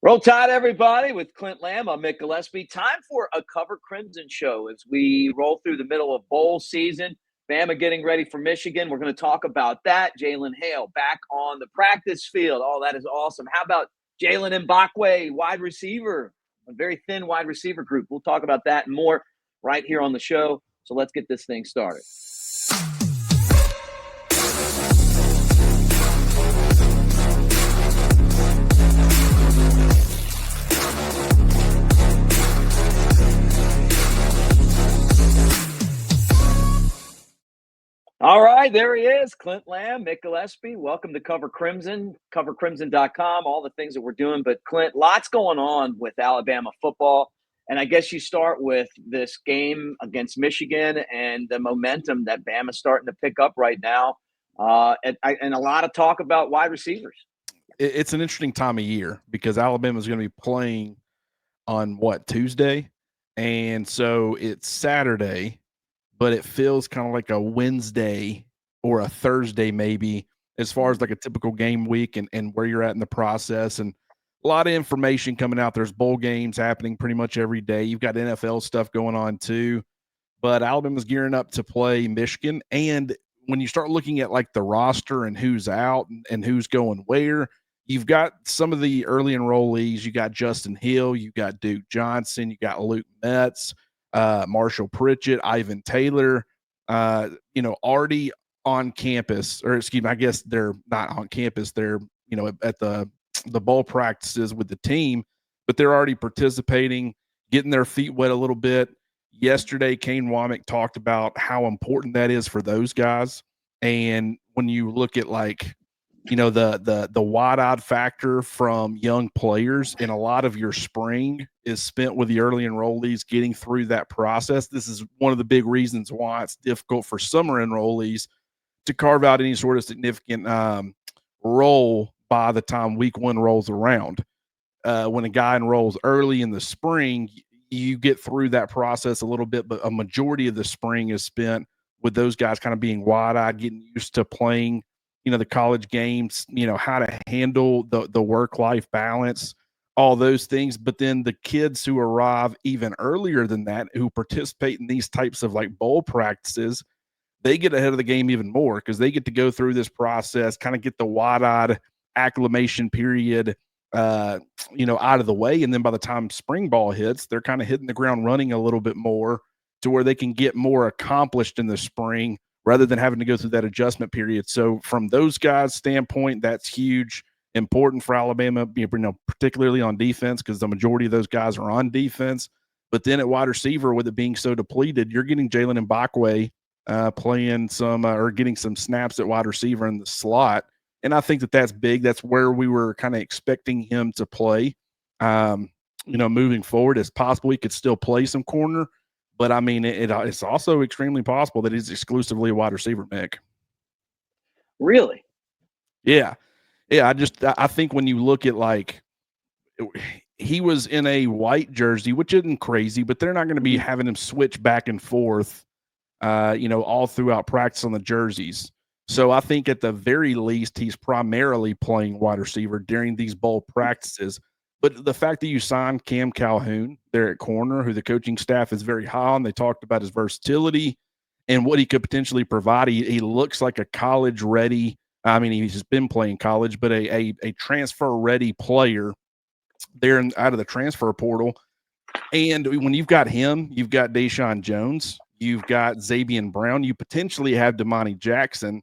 Roll Tide, everybody, with Clint Lamb. I'm Mick Gillispie. Time for a Cover Crimson show as we roll through the middle of bowl season. Bama getting ready for Michigan. We're going to talk about that. Jalen Hale back on the practice field. Oh, that is awesome. How about Jaylen Mbakwe, wide receiver, a very thin wide receiver group. We'll talk about that and more right here on the show. So let's get this thing started. All right, there he is, Clint Lamb, Mick Gillispie. Welcome to Cover Crimson, covercrimson.com, all the things that we're doing. But, Clint, lots going on with Alabama football. And I guess you start with this game against Michigan and the momentum that Bama's starting to pick up right now. And a lot of talk about wide receivers. It's an interesting time of year because Alabama's going to be playing on, Tuesday? And so it's Saturday, but it feels kind of like a Wednesday or a Thursday maybe as far as like a typical game week and where you're at in the process. And a lot of information coming out. There's bowl games happening pretty much every day. You've got NFL stuff going on too. But Alabama's gearing up to play Michigan. And when you start looking at like the roster and who's out and who's going where, you've got some of the early enrollees. You got Justin Hill, you got Duke Johnson, you got Luke Metz, Marshall Pritchett, Ivan Taylor, already on campus, or excuse me, I guess they're not on campus. They're, at the bowl practices with the team, but they're already participating, getting their feet wet a little bit. Yesterday, Kane Womack talked about how important that is for those guys. And when you look at the wide-eyed factor from young players, and a lot of your spring is spent with the early enrollees getting through that process. This is one of the big reasons why it's difficult for summer enrollees to carve out any sort of significant role by the time week one rolls around. When a guy enrolls early in the spring, you get through that process a little bit, but a majority of the spring is spent with those guys kind of being wide-eyed, getting used to playing the college games, how to handle the work-life balance, all those things. But then the kids who arrive even earlier than that, who participate in these types of like bowl practices, they get ahead of the game even more because they get to go through this process, kind of get the wide-eyed acclimation period, out of the way. And then by the time spring ball hits, they're kind of hitting the ground running a little bit more to where they can get more accomplished in the spring rather than having to go through that adjustment period. So from those guys' standpoint, that's huge, important for Alabama, particularly on defense, because the majority of those guys are on defense. But then at wide receiver, with it being so depleted, you're getting Jaylen Mbakwe playing some or getting some snaps at wide receiver in the slot. And I think that's big. That's where we were kind of expecting him to play. Moving forward, it's possible he could still play some corner. But, I mean, it's also extremely possible that he's exclusively a wide receiver, Mick. Really? Yeah. Yeah, I think when you look at, he was in a white jersey, which isn't crazy, but they're not going to be having him switch back and forth, all throughout practice on the jerseys. So I think at the very least he's primarily playing wide receiver during these bowl practices. But the fact that you signed Cam Calhoun there at corner, who the coaching staff is very high on, they talked about his versatility and what he could potentially provide. He looks like a college-ready – I mean, he's been playing college, but a transfer-ready player there out of the transfer portal. And when you've got him, you've got Deshaun Jones, you've got Zabian Brown, you potentially have Damani Jackson.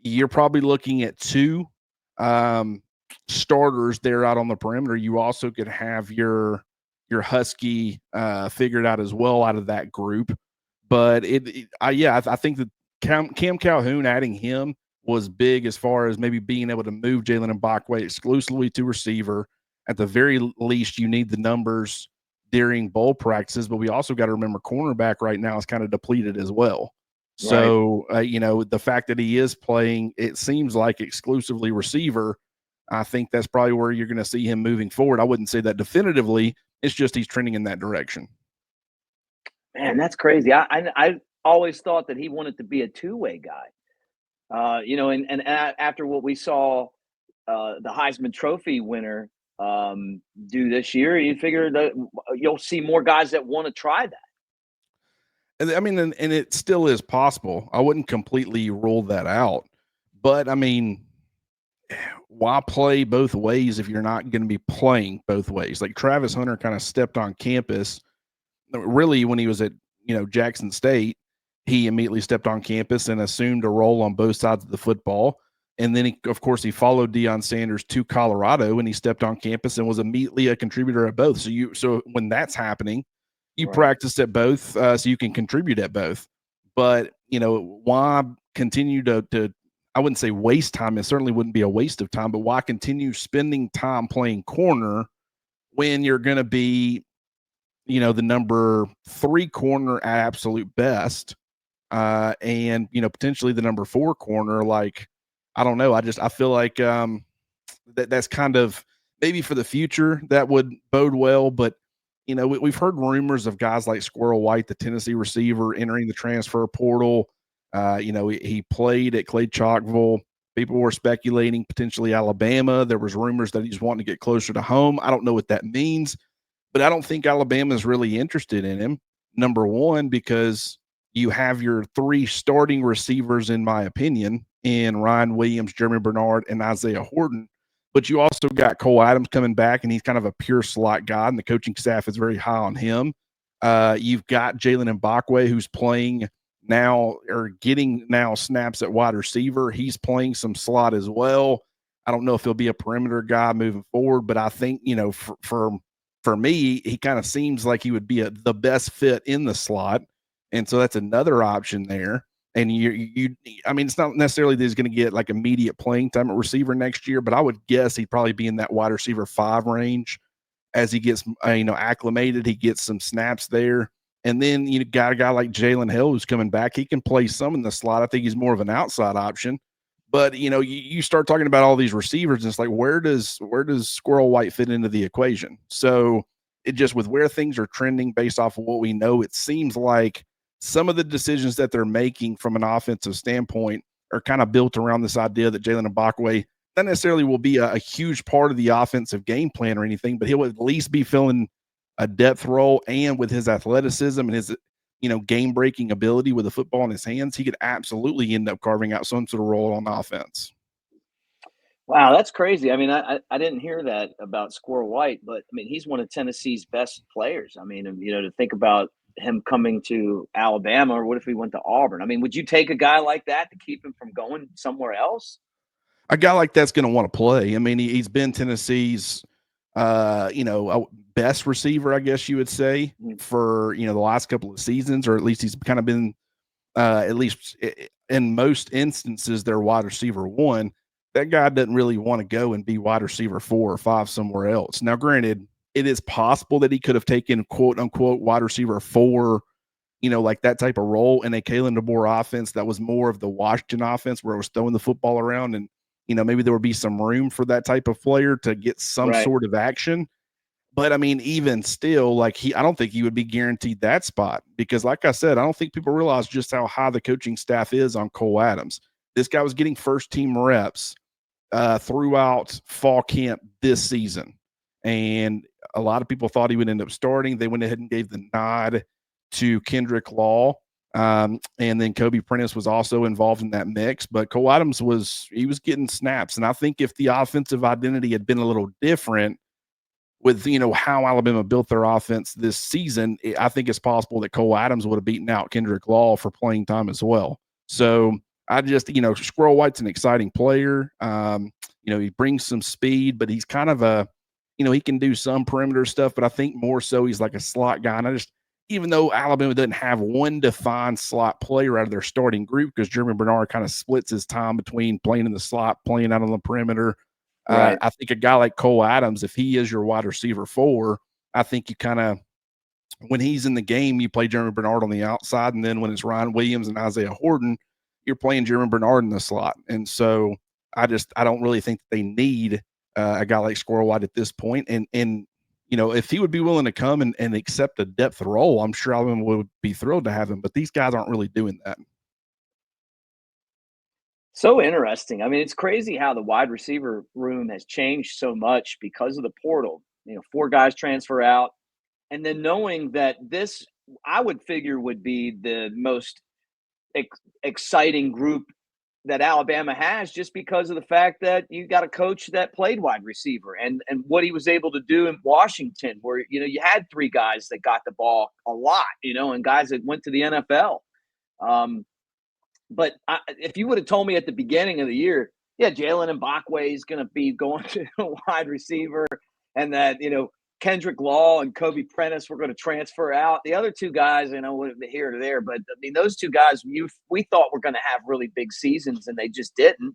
You're probably looking at two starters there out on the perimeter. You also could have your Husky figured out as well out of that group. But I think that Cam Calhoun, adding him was big as far as maybe being able to move Jaylen Mbakwe exclusively to receiver. At the very least, you need the numbers during bowl practices, but we also got to remember cornerback right now is kind of depleted as well. So, the fact that he is playing, it seems like exclusively receiver, I think that's probably where you're going to see him moving forward. I wouldn't say that definitively. It's just he's trending in that direction. Man, that's crazy. I always thought that he wanted to be a two-way guy. And after what we saw, the Heisman Trophy winner do this year? You figure that you'll see more guys that want to try that. And I mean, and it still is possible. I wouldn't completely rule that out, but I mean, why play both ways if you're not going to be playing both ways? Like Travis Hunter kind of stepped on campus. Really, when he was at Jackson State, he immediately stepped on campus and assumed a role on both sides of the football. And then, of course, he followed Deion Sanders to Colorado, and he stepped on campus and was immediately a contributor at both. So when that's happening, you practice at both, so you can contribute at both. But why continue to I wouldn't say waste time. It certainly wouldn't be a waste of time, but why continue spending time playing corner when you're going to be, the number 3 corner at absolute best, and potentially the number 4 corner? Like, I don't know. I feel like that's kind of maybe for the future that would bode well, but we've heard rumors of guys like Squirrel White, the Tennessee receiver, entering the transfer portal. He played at Clay Chalkville. People were speculating potentially Alabama. There was rumors that he's wanting to get closer to home. I don't know what that means, but I don't think Alabama is really interested in him. Number one, because you have your 3 starting receivers, in my opinion, in Ryan Williams, Jeremy Bernard, and Isaiah Horton. But you also got Cole Adams coming back, and he's kind of a pure slot guy, and the coaching staff is very high on him. You've got Jaylen Mbakwe, who's playing now or getting now snaps at wide receiver. He's playing some slot as well. I don't know if he'll be a perimeter guy moving forward, but I think, for me, he kind of seems like he would be the best fit in the slot. And so that's another option there. And I mean, it's not necessarily that he's going to get like immediate playing time at receiver next year, but I would guess he'd probably be in that wide receiver 5 range as he gets, acclimated. He gets some snaps there. And then you got a guy like Jalen Hill who's coming back. He can play some in the slot. I think he's more of an outside option. But you start talking about all these receivers, and it's like, where does Squirrel White fit into the equation? So it just, with where things are trending based off of what we know, it seems like some of the decisions that they're making from an offensive standpoint are kind of built around this idea that Jaylen Mbakwe not necessarily will be a huge part of the offensive game plan or anything, but he'll at least be filling a depth role, and with his athleticism and his game-breaking ability with the football in his hands, he could absolutely end up carving out some sort of role on offense. Wow, that's crazy. I mean, I didn't hear that about Squirrel White, but I mean, he's one of Tennessee's best players. I mean, to think about him coming to Alabama, or what if he went to Auburn? I mean, would you take a guy like that to keep him from going somewhere else? A guy like that's going to want to play. I mean, he's been Tennessee's, best receiver, I guess you would say, for, the last couple of seasons, or at least he's kind of been, at least in most instances, their wide receiver 1. That guy doesn't really want to go and be wide receiver 4 or 5 somewhere else. Now, granted, it is possible that he could have taken quote unquote wide receiver 4, like that type of role in a Kalen DeBoer offense that was more of the Washington offense where it was throwing the football around, and maybe there would be some room for that type of player to get some sort of action. But I mean, even still, like I don't think he would be guaranteed that spot, because like I said, I don't think people realize just how high the coaching staff is on Cole Adams. This guy was getting first team reps throughout fall camp this season, and a lot of people thought he would end up starting. They went ahead and gave the nod to Kendrick Law, and then Kobe Prentice was also involved in that mix. But Cole Adams was getting snaps, and I think if the offensive identity had been a little different with how Alabama built their offense this season, I think it's possible that Cole Adams would have beaten out Kendrick Law for playing time as well. So I just, Squirrel White's an exciting player. He brings some speed, but he's kind of he can do some perimeter stuff, but I think more so he's like a slot guy. And even though Alabama doesn't have one defined slot player out of their starting group, because Jeremy Bernard kind of splits his time between playing in the slot, playing out on the perimeter. I think a guy like Cole Adams, if he is your wide receiver 4, I think you kind of, when he's in the game, you play Jeremy Bernard on the outside, and then when it's Ryan Williams and Isaiah Horton, you're playing Jeremy Bernard in the slot. And so I don't really think that they need a guy like Squirrel White at this point. And if he would be willing to come and accept a depth role, I'm sure Alabama would be thrilled to have him. But these guys aren't really doing that. So interesting. I mean, it's crazy how the wide receiver room has changed so much because of the portal. 4 guys transfer out, and then knowing that this, I would figure, would be the most exciting group that Alabama has, just because of the fact that you got a coach that played wide receiver and what he was able to do in Washington, where you had 3 guys that got the ball a lot, and guys that went to the NFL. Um, but if you would have told me at the beginning of the year, yeah, Jaylen Mbakwe is going to be going to a wide receiver, and that Kendrick Law and Kobe Prentice were going to transfer out. The other 2 guys, would have been here or there, but I mean, those 2 guys we thought were going to have really big seasons, and they just didn't.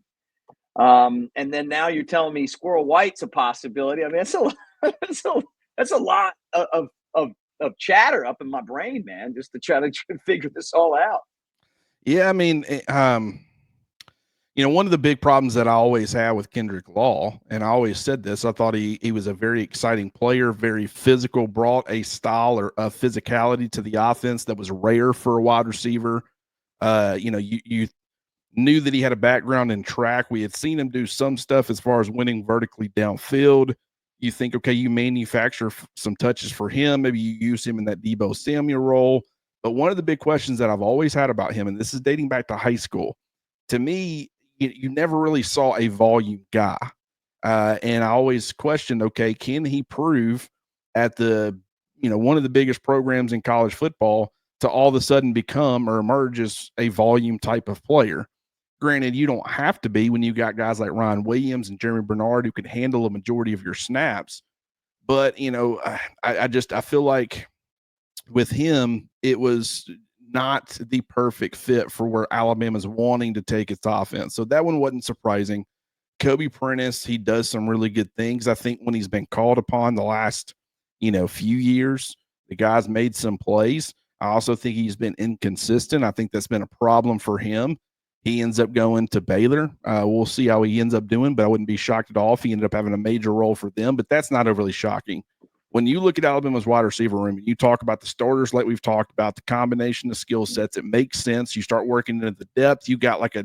And then now you're telling me Squirrel White's a possibility. I mean, that's a lot of chatter up in my brain, man, just to try to figure this all out. Yeah, I mean, one of the big problems that I always had with Kendrick Law, and I always said this, I thought he was a very exciting player, very physical, brought a style or a physicality to the offense that was rare for a wide receiver. You knew that he had a background in track. We had seen him do some stuff as far as winning vertically downfield. You think, okay, you manufacture some touches for him. Maybe you use him in that Deebo Samuel role. But one of the big questions that I've always had about him, and this is dating back to high school, to me, you never really saw a volume guy. And I always questioned, okay, can he prove at the, one of the biggest programs in college football to all of a sudden become or emerge as a volume type of player? Granted, you don't have to be when you got guys like Ryan Williams and Jeremy Bernard who can handle a majority of your snaps. But, I feel like with him, it was not the perfect fit for where Alabama's wanting to take its offense. So that one wasn't surprising. Kobe Prentice, he does some really good things. I think when he's been called upon the last, few years, the guy's made some plays. I also think he's been inconsistent. I think that's been a problem for him. He ends up going to Baylor. We'll see how he ends up doing, but I wouldn't be shocked at all if he ended up having a major role for them. But that's not overly shocking. When you look at Alabama's wide receiver room and you talk about the starters like we've talked about, the combination of skill sets, it makes sense. You start working into the depth. You got like a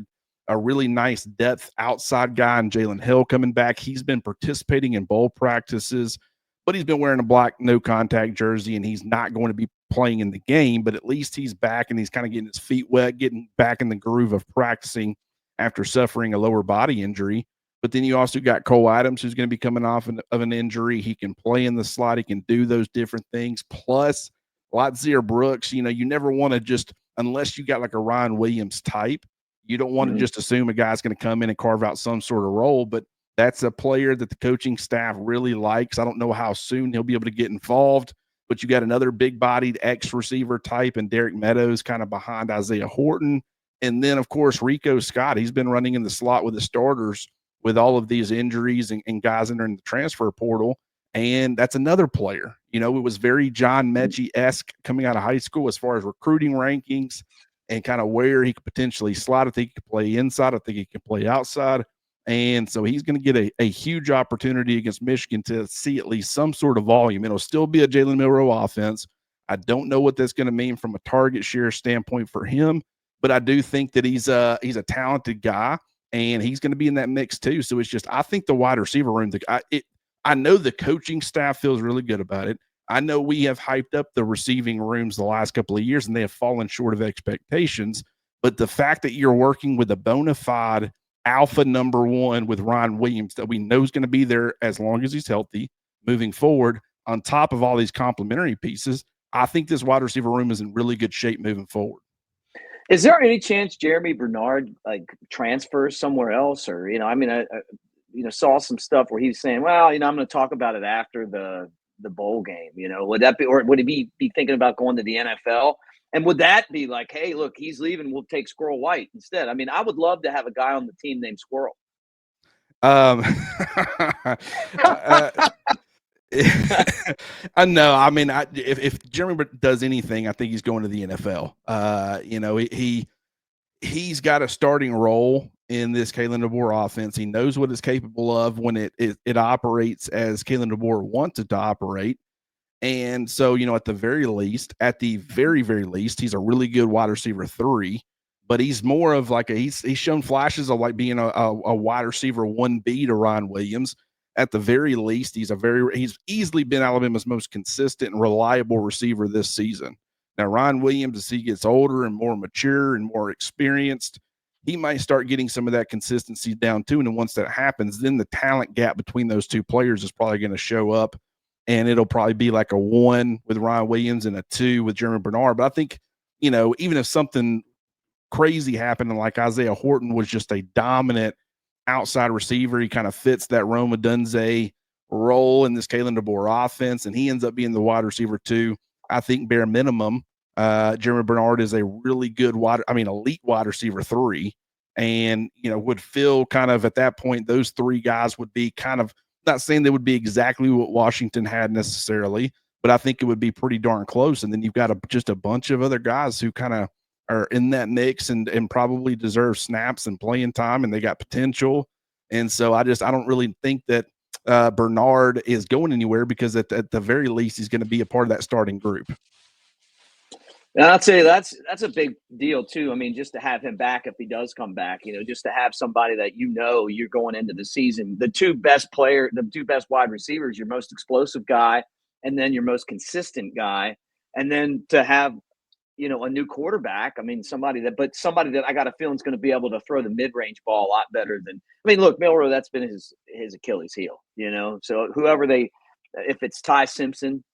really nice depth outside guy in Jalen Hill coming back. He's been participating in bowl practices, but he's been wearing a black no contact jersey and he's not going to be playing in the game, but at least he's back and he's kind of getting his feet wet, getting back in the groove of practicing after suffering a lower body injury. But then you also got Cole Adams, who's going to be coming off of an injury. He can play in the slot. He can do those different things. Plus, Latzir Brooks, you never want to just, unless you got like a Ryan Williams type, you don't want to just assume a guy's going to come in and carve out some sort of role. But that's a player that the coaching staff really likes. I don't know how soon he'll be able to get involved, but you got another big-bodied X-receiver type and Derek Meadows kind of behind Isaiah Horton. And then, of course, Rico Scott. He's been running in the slot with the starters with all of these injuries and guys entering the transfer portal. And that's another player. It was very John Mechie-esque coming out of high school as far as recruiting rankings and kind of where he could potentially slide. I think he could play inside. I think he can play outside. And so he's going to get a huge opportunity against Michigan to see at least some sort of volume. It'll still be a Jalen Milroe offense. I don't know what that's going to mean from a target share standpoint for him, but I do think that he's a talented guy. And he's going to be in that mix too. So it's just, I think the wide receiver room, I know the coaching staff feels really good about it. I know we have hyped up the receiving rooms the last couple of years and they have fallen short of expectations. But the fact that you're working with a bona fide alpha number one with Ryan Williams that we know is going to be there as long as he's healthy moving forward, on top of all these complementary pieces, I think this wide receiver room is in really good shape moving forward. Is there any chance Jeremy Bernard transfers somewhere else, or I saw some stuff where he's saying, well, I'm going to talk about it after the bowl game. Would that be, or would he be thinking about going to the NFL? And would that be like, hey, look, he's leaving, we'll take Squirrel White instead? I mean, I would love to have a guy on the team named Squirrel. I know. I mean, if Jeremy does anything, I think he's going to the NFL. He's got a starting role in this Kalen DeBoer offense. He knows what it's capable of when it operates as Kalen DeBoer wants it to operate. And so, at the very, very least, he's a really good wide receiver 3. but he's more of like he's shown flashes of like being a wide receiver 1B to Ryan Williams. At the very least, he's easily been Alabama's most consistent and reliable receiver this season. Now, Ryan Williams, as he gets older and more mature and more experienced, he might start getting some of that consistency down too. And then once that happens, then the talent gap between those two players is probably going to show up, and it'll probably be like a 1 with Ryan Williams and a 2 with Jeremy Bernard. But I think, even if something crazy happened and like Isaiah Horton was just a dominant outside receiver, he kind of fits that Rome Odunze role in this Kalen DeBoer offense, and he ends up being the wide receiver 2. I think bare minimum, Jeremy Bernard is a really good elite wide receiver 3, and would feel kind of at that point those 3 guys would be kind of, not saying they would be exactly what Washington had necessarily, but I think it would be pretty darn close. And then you've got just a bunch of other guys who kind of are in that mix and probably deserve snaps and playing time, and they got potential. And so I don't really think that Bernard is going anywhere, because at the very least he's going to be a part of that starting group. And I'd say that's a big deal too. I mean, just to have him back if he does come back, just to have somebody that you're going into the season, the two best wide receivers, your most explosive guy, and then your most consistent guy, and then to have a new quarterback. I mean, somebody that I got a feeling is going to be able to throw the mid-range ball a lot better than. I mean, look, Milroe, that's been his Achilles heel. So if it's Ty Simpson,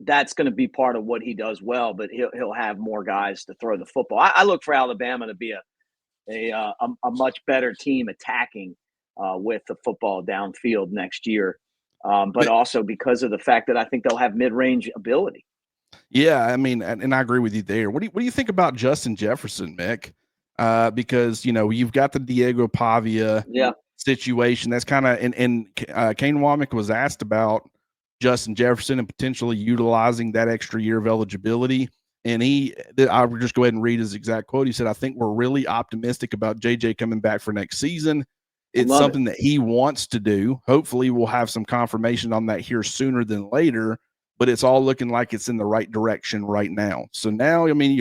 that's going to be part of what he does well, but he'll have more guys to throw the football. I look for Alabama to be a much better team attacking with the football downfield next year, but also because of the fact that I think they'll have mid-range ability. Yeah, I mean, and I agree with you there. What do you think about Justin Jefferson, Mick? Because you've got the Diego Pavia situation. That's kind of and Kane Womack was asked about Justin Jefferson and potentially utilizing that extra year of eligibility. And I would just go ahead and read his exact quote. He said, "I think we're really optimistic about JJ coming back for next season. It's something that he wants to do. Hopefully we'll have some confirmation on that here sooner than later, but it's all looking like it's in the right direction right now." So now, I mean,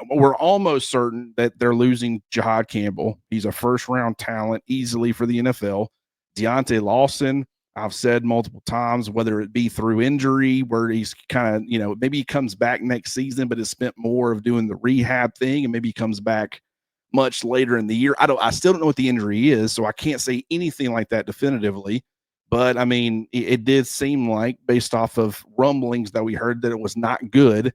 we're almost certain that they're losing Jahad Campbell. He's a first-round talent easily for the NFL. Deontay Lawson, I've said multiple times, whether it be through injury, where he's kind of, maybe he comes back next season, but has spent more of doing the rehab thing, and maybe he comes back much later in the year. I still don't know what the injury is, so I can't say anything like that definitively. But I mean, it did seem like, based off of rumblings that we heard, that it was not good.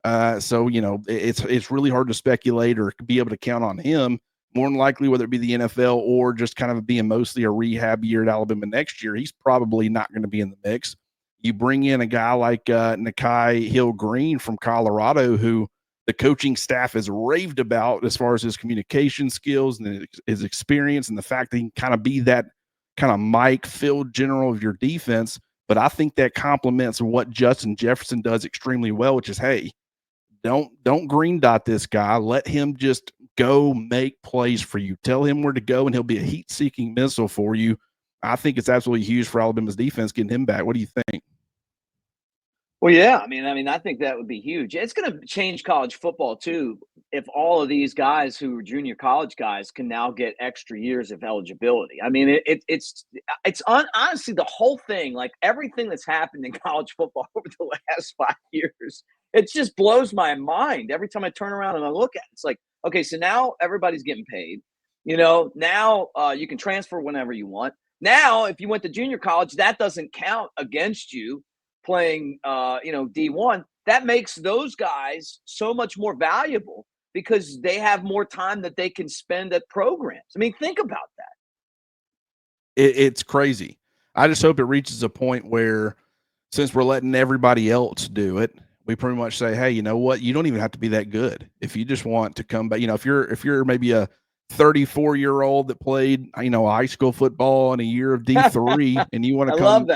So it's really hard to speculate or be able to count on him. More than likely, whether it be the NFL or just kind of being mostly a rehab year at Alabama next year, he's probably not going to be in the mix. You bring in a guy like Nakai Hill-Green from Colorado, who the coaching staff has raved about as far as his communication skills and his experience, and the fact that he can kind of be that kind of Mike field general of your defense. But I think that complements what Justin Jefferson does extremely well, which is, hey, don't green dot this guy. Let him just go make plays for you. Tell him where to go, and he'll be a heat-seeking missile for you. I think it's absolutely huge for Alabama's defense getting him back. What do you think? Well, yeah. I mean, I think that would be huge. It's going to change college football too, if all of these guys who are junior college guys can now get extra years of eligibility. I mean, it's honestly the whole thing, like everything that's happened in college football over the last 5 years. It just blows my mind every time I turn around and I look at it. It's like, okay, so now everybody's getting paid. Now you can transfer whenever you want. Now, if you went to junior college, that doesn't count against you playing D1. That makes those guys so much more valuable because they have more time that they can spend at programs. I mean, think about that. It's crazy. I just hope it reaches a point where, since we're letting everybody else do it, we pretty much say, hey, you know what? You don't even have to be that good. If you just want to come back, if you're maybe a 34-year-old that played, high school football and a year of D3 and you want to come,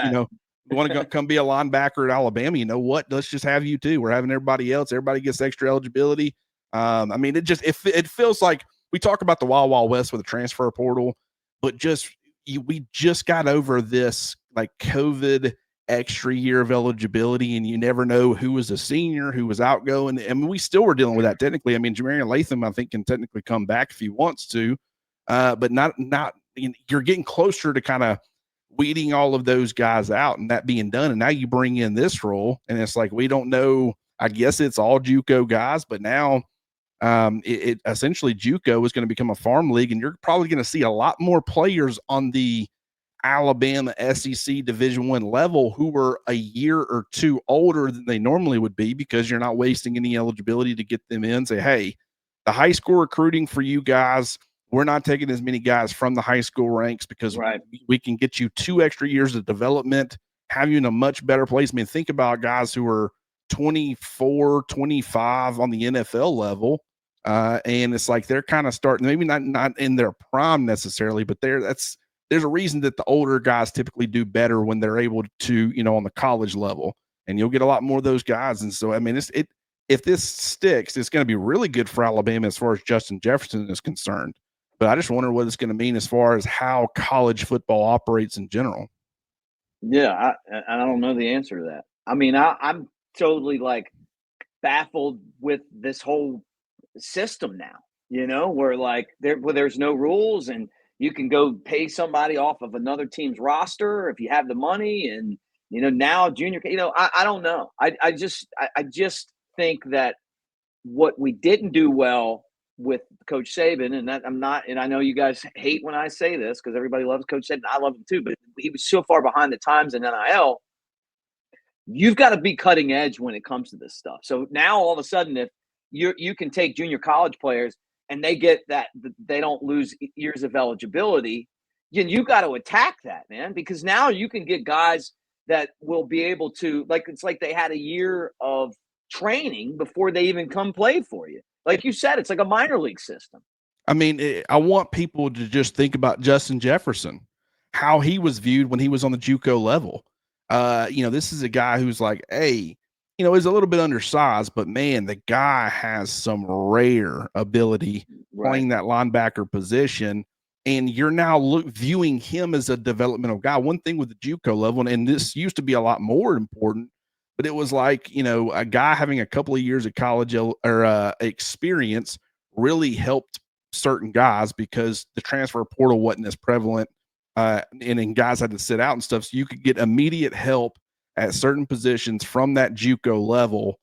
you want to come be a linebacker at Alabama, you know what? Let's just have you too. We're having everybody else. Everybody gets extra eligibility. I mean, it feels like we talk about the Wild Wild West with the transfer portal, but we just got over this like COVID extra year of eligibility, and you never know who was a senior, who was outgoing. I mean, we still were dealing with that technically. I mean, Jamarian Latham, I think, can technically come back if he wants to, but not. You're getting closer to kind of weeding all of those guys out and that being done. And now you bring in this role, and it's like we don't know. I guess it's all JUCO guys, but now it essentially JUCO is going to become a farm league, and you're probably going to see a lot more players on the Alabama SEC Division I level who were a year or two older than they normally would be, because you're not wasting any eligibility to get them in. Say, hey, the high school recruiting for you guys, we're not taking as many guys from the high school ranks because we can get you 2 extra years of development, have you in a much better place. I mean, think about guys who are 24, 25 on the NFL level. And it's like they're kind of starting, maybe not in their prime necessarily, but there's a reason that the older guys typically do better when they're able to, on the college level, and you'll get a lot more of those guys. And so, I mean, if this sticks, it's going to be really good for Alabama as far as Justin Jefferson is concerned. But I just wonder what it's going to mean as far as how college football operates in general. Yeah, I don't know the answer to that. I mean, I'm totally like baffled with this whole system now, where like there's no rules, and you can go pay somebody off of another team's roster if you have the money. And now junior, I don't know. I just think that what we didn't do well with Coach Saban, and that and I know you guys hate when I say this because everybody loves Coach Saban. I love him too, but he was so far behind the times in NIL. You've got to be cutting edge when it comes to this stuff. So now all of a sudden, if you can take junior college players and they get that, they don't lose years of eligibility, you got to attack that, man, because now you can get guys that will be able to, like, it's like they had a year of training before they even come play for you. Like you said, it's like a minor league system. I mean, I want people to just think about Justin Jefferson, how he was viewed when he was on the JUCO level. This is a guy who's like, hey, he's a little bit undersized, but man, the guy has some rare ability playing that linebacker position. And you're now viewing him as a developmental guy. One thing with the JUCO level, and this used to be a lot more important, but it was like, a guy having a couple of years of college or experience really helped certain guys because the transfer portal wasn't as prevalent. And then guys had to sit out and stuff. So you could get immediate help at certain positions from that JUCO level,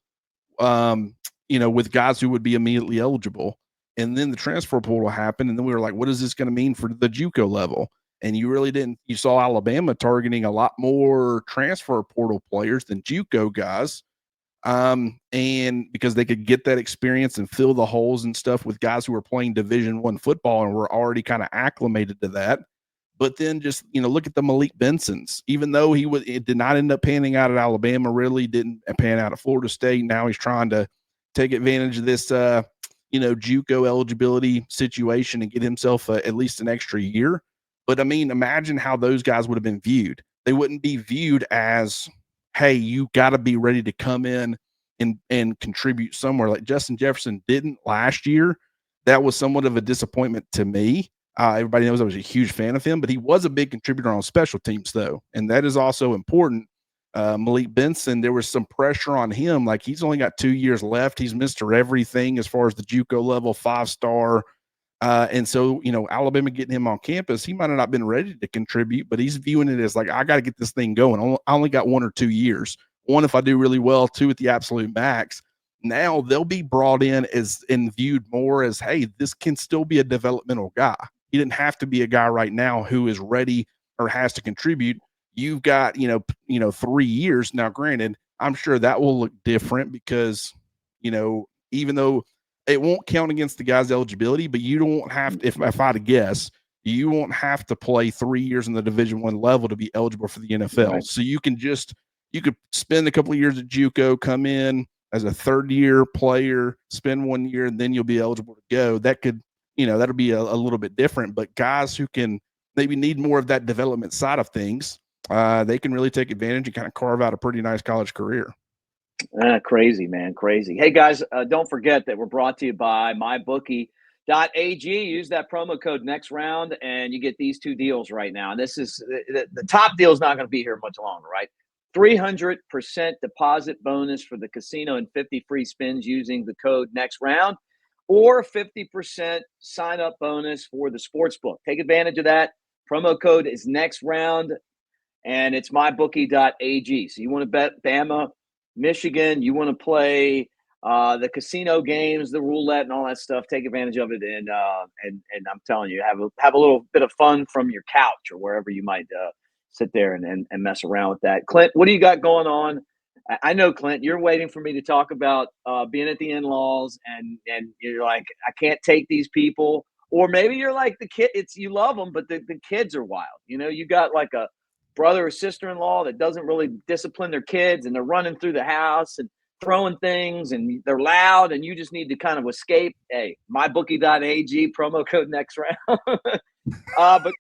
with guys who would be immediately eligible. And then the transfer portal happened. And then we were like, what is this going to mean for the JUCO level? And you saw Alabama targeting a lot more transfer portal players than JUCO guys. And because they could get that experience and fill the holes and stuff with guys who were playing Division I football and were already kind of acclimated to that. But then just, look at the Malik Bensons, even though it did not end up panning out at Alabama, really didn't pan out at Florida State. Now he's trying to take advantage of this, JUCO eligibility situation and get himself at least an extra year. But I mean, imagine how those guys would have been viewed. They wouldn't be viewed as, hey, you got to be ready to come in and contribute somewhere. Like Justin Jefferson didn't last year. That was somewhat of a disappointment to me. Everybody knows I was a huge fan of him, but he was a big contributor on special teams, though, and that is also important. Malik Benson, there was some pressure on him. Like, he's only got 2 years left. He's Mr. Everything as far as the JUCO level, 5-star. And so, Alabama getting him on campus, he might have not been ready to contribute, but he's viewing it as like, I got to get this thing going. I only got 1 or 2 years. 1 if I do really well, 2 at the absolute max. Now they'll be brought in and viewed more as, hey, this can still be a developmental guy. He didn't have to be a guy right now who is ready or has to contribute. You've got, 3 years. Now, granted, I'm sure that will look different because, even though it won't count against the guy's eligibility, but you don't have to, if I had to guess, you won't have to play 3 years in the Division I level to be eligible for the NFL. Right. So you could spend a couple of years at JUCO, come in as a third-year player, spend 1 year, and then you'll be eligible to go. That could, that'll be a little bit different. But guys who can maybe need more of that development side of things, they can really take advantage and kind of carve out a pretty nice college career. Crazy, man. Crazy. Hey, guys, don't forget that we're brought to you by mybookie.ag. Use that promo code next round, and you get these 2 deals right now. And this is the top deal is not going to be here much longer, right? 300% deposit bonus for the casino and 50 free spins using the code next round, or 50% sign up bonus for the sports book. Take advantage of that. Promo code is next round, and it's mybookie.ag. So you want to bet Bama, Michigan, you want to play the casino games, the roulette, and all that stuff. Take advantage of it, and I'm telling you, have a little bit of fun from your couch or wherever you might sit there and mess around with that. Clint, what do you got going on? I know, Clint, you're waiting for me to talk about being at the in-laws, and you're like, I can't take these people. Or maybe you're like the kid, you love them, but the kids are wild. You know, you got like a brother or sister-in-law that doesn't really discipline their kids, and they're running through the house and throwing things, and they're loud, and you just need to kind of escape. Hey, mybookie.ag, promo code next round. But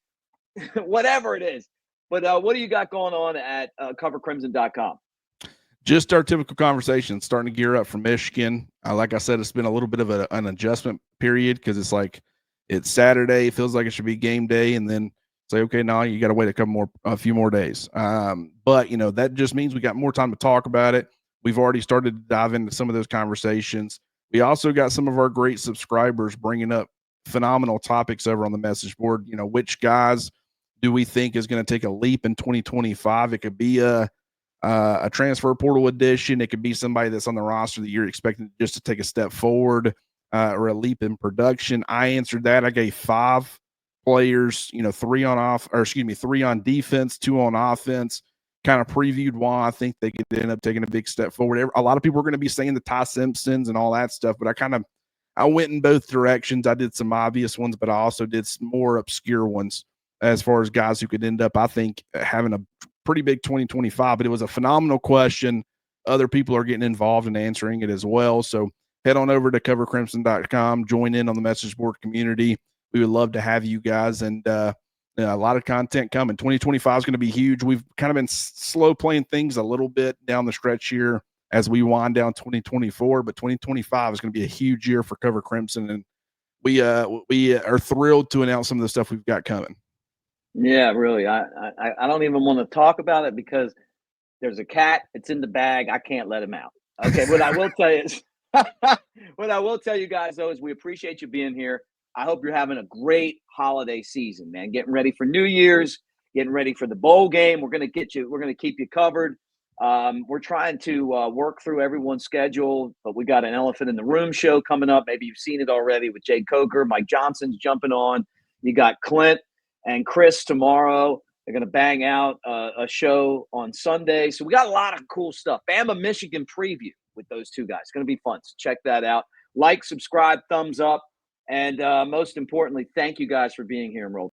whatever it is. But what do you got going on at covercrimson.com? Just our typical conversation, starting to gear up for Michigan. Like I said, it's been a little bit of an adjustment period because it's like it's Saturday. It feels like it should be game day, and then say, okay, now you got to wait a few more days. But you know, that just means we got more time to talk about it. We've already started to dive into some of those conversations. We also got some of our great subscribers bringing up phenomenal topics over on the message board. You know, which guys do we think is going to take a leap in 2025? It could be a transfer portal addition. It could be somebody that's on the roster that you're expecting just to take a step forward or a leap in production. I answered that. I gave 5 players, you know, 3 on defense, 2 on offense. Kind of previewed why I think they could end up taking a big step forward. A lot of people are going to be saying the Ty Simpsons and all that stuff, but I went in both directions. I did some obvious ones, but I also did some more obscure ones as far as guys who could end up, I think, having a pretty big 2025. But it was a phenomenal question. Other people are getting involved in answering it as well. So head on over to covercrimson.com, join in on the message board community. We would love to have you guys, and a lot of content coming. 2025 is going to be huge. We've kind of been slow playing things a little bit down the stretch here as we wind down 2024, but 2025 is going to be a huge year for Cover Crimson, and we are thrilled to announce some of the stuff we've got coming. Yeah, really. I don't even want to talk about it because there's a cat. It's in the bag. I can't let him out. Okay, what I will tell you is, what I will tell you guys though is we appreciate you being here. I hope you're having a great holiday season, man. Getting ready for New Year's, getting ready for the bowl game. We're going to keep you covered. We're trying to work through everyone's schedule, but we got an Elephant in the Room show coming up. Maybe you've seen it already with Jay Coker. Mike Johnson's jumping on. You got Clint and Chris tomorrow. They're going to bang out a show on Sunday. So we got a lot of cool stuff. Bama, Michigan preview with those two guys. It's going to be fun. So check that out. Like, subscribe, thumbs up. And most importantly, thank you guys for being here and Roll